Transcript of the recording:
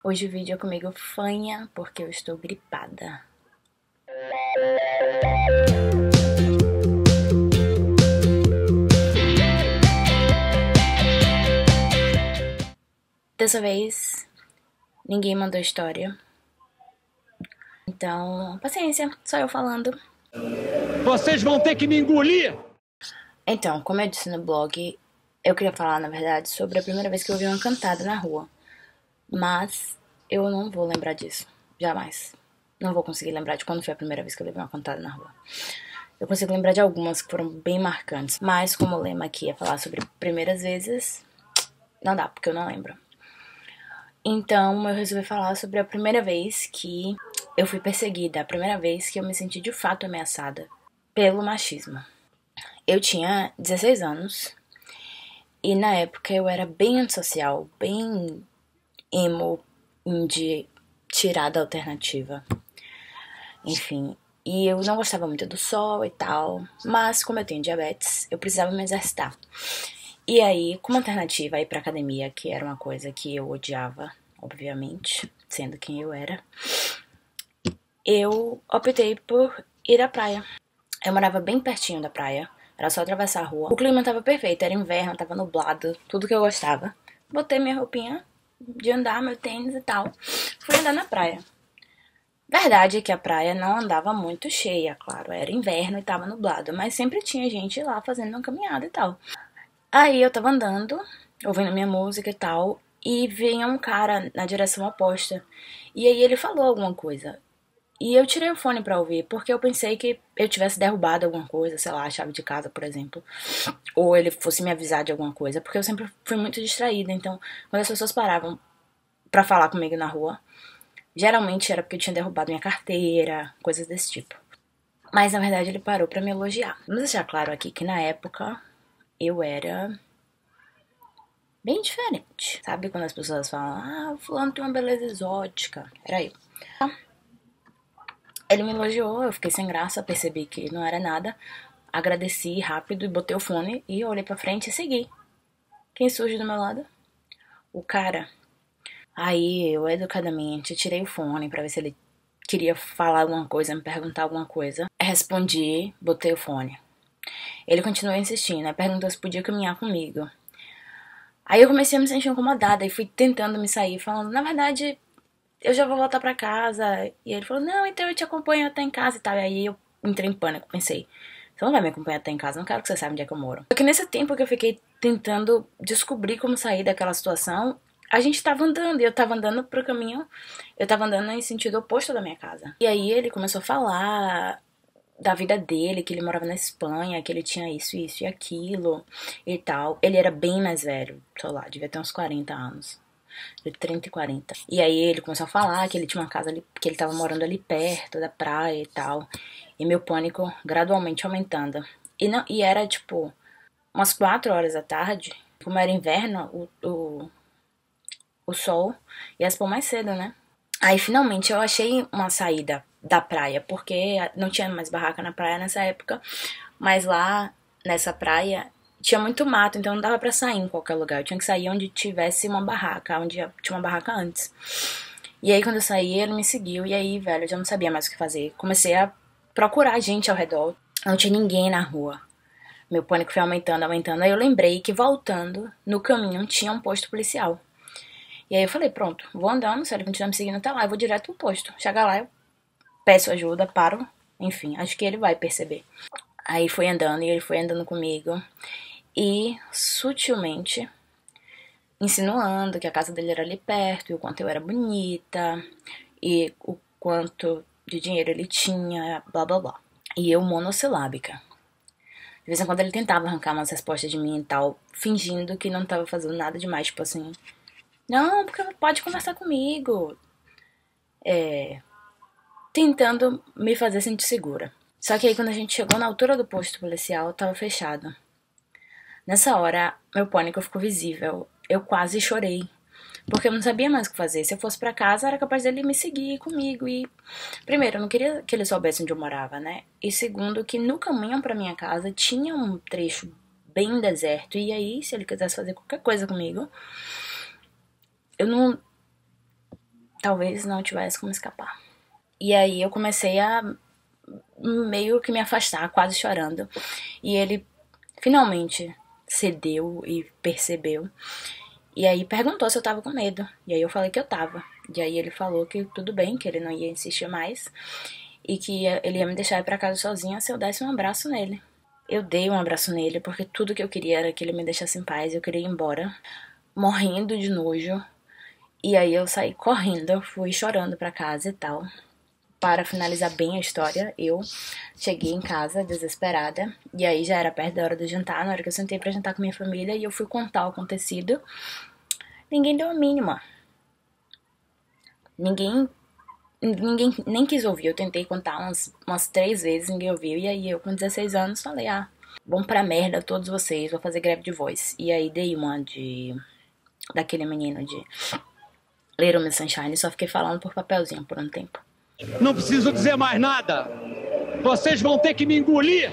Hoje o vídeo é comigo fanha porque eu estou gripada. Dessa vez, ninguém mandou história. Então, paciência, só eu falando. Vocês vão ter que me engolir! Então, como eu disse no blog, eu queria falar, na verdade, sobre a primeira vez que eu ouvi uma cantada na rua. Mas eu não vou lembrar disso. Jamais. Não vou conseguir lembrar de quando foi a primeira vez que eu ouvi uma cantada na rua. Eu consigo lembrar de algumas que foram bem marcantes. Mas como o lema aqui é falar sobre primeiras vezes, não dá, porque eu não lembro. Então eu resolvi falar sobre a primeira vez que eu fui perseguida. A primeira vez que eu me senti de fato ameaçada pelo machismo. Eu tinha 16 anos. E na época eu era bem antissocial, bem emo, indie, tirada alternativa. Enfim, e eu não gostava muito do sol e tal, mas como eu tenho diabetes, eu precisava me exercitar. E aí, como alternativa a ir pra academia, que era uma coisa que eu odiava, obviamente, sendo quem eu era, eu optei por ir à praia. Eu morava bem pertinho da praia, era só atravessar a rua. O clima tava perfeito, era inverno, tava nublado, tudo que eu gostava. Botei minha roupinha de andar, meu tênis e tal, fui andar na praia. Verdade é que a praia não andava muito cheia, claro, era inverno e tava nublado, mas sempre tinha gente lá fazendo uma caminhada e tal. Aí eu tava andando, ouvindo minha música e tal, e vinha um cara na direção oposta. E aí ele falou alguma coisa. E eu tirei o fone pra ouvir, porque eu pensei que eu tivesse derrubado alguma coisa, sei lá, a chave de casa, por exemplo. Ou ele fosse me avisar de alguma coisa, porque eu sempre fui muito distraída. Então, quando as pessoas paravam pra falar comigo na rua, geralmente era porque eu tinha derrubado minha carteira, coisas desse tipo. Mas na verdade ele parou pra me elogiar. Vamos deixar claro aqui que na época eu era bem diferente. Sabe quando as pessoas falam, ah, o fulano tem uma beleza exótica? Era eu. Ele me elogiou, eu fiquei sem graça, percebi que não era nada. Agradeci rápido e botei o fone e olhei pra frente e segui. Quem surge do meu lado? O cara. Aí eu educadamente tirei o fone pra ver se ele queria falar alguma coisa, me perguntar alguma coisa. Respondi, botei o fone. Ele continuou insistindo, perguntou se podia caminhar comigo. Aí eu comecei a me sentir incomodada e fui tentando me sair, falando, na verdade, eu já vou voltar pra casa. E ele falou, não, então eu te acompanho até em casa e tal. E aí eu entrei em pânico, pensei, você não vai me acompanhar até em casa, não quero que você saiba onde é que eu moro. Só que nesse tempo que eu fiquei tentando descobrir como sair daquela situação, a gente tava andando, e eu tava andando pro caminho, eu tava andando em sentido oposto da minha casa. E aí ele começou a falar da vida dele, que ele morava na Espanha, que ele tinha isso, isso e aquilo e tal. Ele era bem mais velho, sei lá, devia ter uns 40 anos. De 30 e 40. E aí ele começou a falar que ele tinha uma casa ali, que ele tava morando ali perto da praia e tal. E meu pânico gradualmente aumentando. E era tipo umas 4 horas da tarde. Como era inverno, o sol ia se pôr mais cedo, né? Aí finalmente eu achei uma saída da praia, porque não tinha mais barraca na praia nessa época, mas lá nessa praia tinha muito mato, então não dava pra sair em qualquer lugar. Eu tinha que sair onde tivesse uma barraca, onde tinha uma barraca antes. E aí quando eu saí, ele me seguiu, e aí, velho, eu já não sabia mais o que fazer. Comecei a procurar gente ao redor, não tinha ninguém na rua. Meu pânico foi aumentando, aumentando. Aí eu lembrei que voltando, no caminho, tinha um posto policial. E aí eu falei, pronto, vou andando, se ele continuar me seguindo até lá, eu vou direto pro posto. Chegar lá, eu peço ajuda, paro, enfim, acho que ele vai perceber. Aí foi andando e ele foi andando comigo e sutilmente insinuando que a casa dele era ali perto e o quanto eu era bonita e o quanto de dinheiro ele tinha, blá blá blá. E eu monossilábica. De vez em quando ele tentava arrancar umas respostas de mim e tal, fingindo que não tava fazendo nada demais, tipo assim, não, porque pode conversar comigo. Tentando me fazer sentir segura. Só que aí quando a gente chegou na altura do posto policial, tava fechado. Nessa hora, meu pânico ficou visível. Eu quase chorei. Porque eu não sabia mais o que fazer. Se eu fosse pra casa, era capaz dele me seguir comigo. E, primeiro, eu não queria que ele soubesse onde eu morava, né? E segundo, que no caminho pra minha casa tinha um trecho bem deserto. E aí, se ele quisesse fazer qualquer coisa comigo, eu talvez não tivesse como escapar. E aí eu comecei a meio que me afastar, quase chorando. E ele finalmente cedeu e percebeu. E aí perguntou se eu tava com medo. E aí eu falei que eu tava. E aí ele falou que tudo bem, que ele não ia insistir mais. E que ele ia me deixar ir pra casa sozinha se eu desse um abraço nele. Eu dei um abraço nele porque tudo que eu queria era que ele me deixasse em paz. Eu queria ir embora, morrendo de nojo. E aí eu saí correndo, fui chorando pra casa e tal. Para finalizar bem a história, eu cheguei em casa desesperada. E aí já era perto da hora do jantar, na hora que eu sentei pra jantar com minha família. E eu fui contar o acontecido. Ninguém deu a mínima. Ninguém nem quis ouvir. Eu tentei contar umas 3 vezes, ninguém ouviu. E aí eu, com 16 anos, falei, vão pra merda todos vocês, vou fazer greve de voz. E aí dei uma daquele menino de Little Miss Sunshine e só fiquei falando por papelzinho por um tempo. Não preciso dizer mais nada. Vocês vão ter que me engolir.